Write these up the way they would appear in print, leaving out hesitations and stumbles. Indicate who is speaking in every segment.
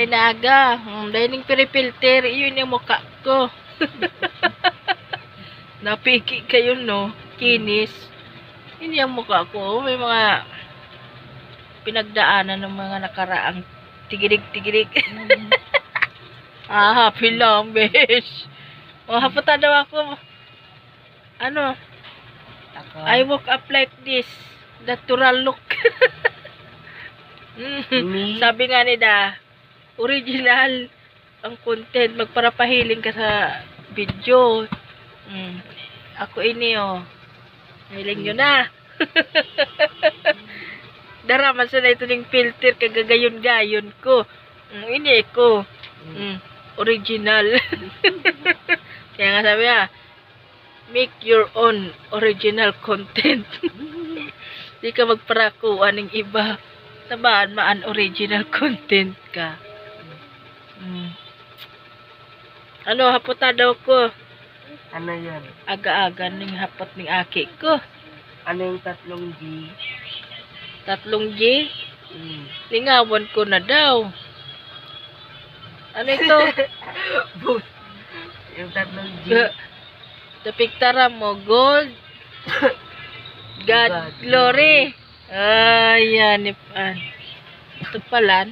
Speaker 1: Ay naga. Dahil yung pinipilter, yun yung mukha ko. Napiki kayo, no? Kinis. Yun yung mukha ko. May mga pinagdaanan ng mga nakaraang tigilig-tigilig. Happy lang, besh. Haputa daw ako. Ano? I woke up like this. Natural look. Sabi nga ni Da, original ang content. Magparapahiling ka sa video. Ako ini, oh. Hiling nyo na. Daraman sa na ito ng filter. Kagagayon-gayon ko. Ini ko. Original. Kaya nga sabi nga, make your own original content. Di ka magparakuan ng iba. Sabaan maan original content ka. Ano, haputa daw ko.
Speaker 2: Ano yan?
Speaker 1: Aga-aga ng hapot ng aki ko.
Speaker 2: Ano yung 3 G?
Speaker 1: 3 G? Lingawan ko na daw. Ano ito?
Speaker 2: Yung 3 G.
Speaker 1: Tapiktara mo, gold. God, glory. Ayan, ipan. Ito pala.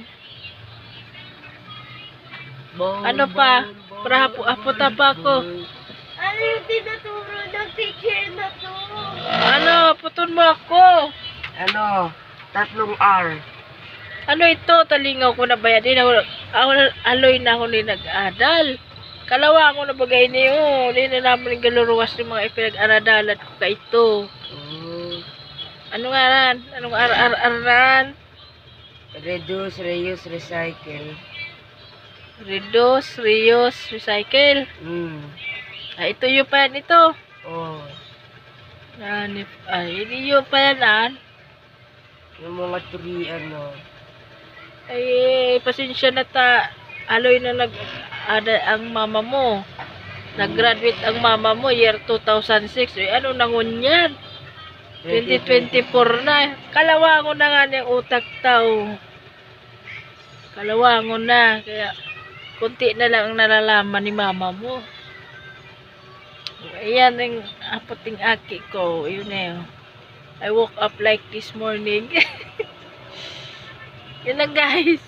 Speaker 1: Ano pa? Para haputa pa ako.
Speaker 3: Ano yung tinuturo ng teacher na to?
Speaker 1: Ano? Putun mo ako.
Speaker 2: Ano? 3 R.
Speaker 1: Ano ito? Talingaw ko na ba yan? Aloy na ako ni nag-adal. Kalawa ako na bagay niyo. Hindi na naman yung galuruwas ng mga ipinag-aradalan ko ka ito. Ano nga ran? Anong ar-ar-aran?
Speaker 2: Reduce, reuse, recycle.
Speaker 1: Reduce, reuse, recycle. Ito yung pa yan ito.
Speaker 2: Oh.
Speaker 1: Hindi yung pa yan
Speaker 2: Yung mga 3 ano.
Speaker 1: Ay, pasensya na ta. Aloy na ang mama mo. Nag-graduate ang mama mo year 2006. Ano nangun yan? 2024 na. Kalawangon na nga niyang utak tao. Kalawangon na. Kaya, kunti na lang ang nalalaman ni mama mo. Ayan ang apoting aki ko. Yun na yun. I woke up like this morning. Yun lang guys.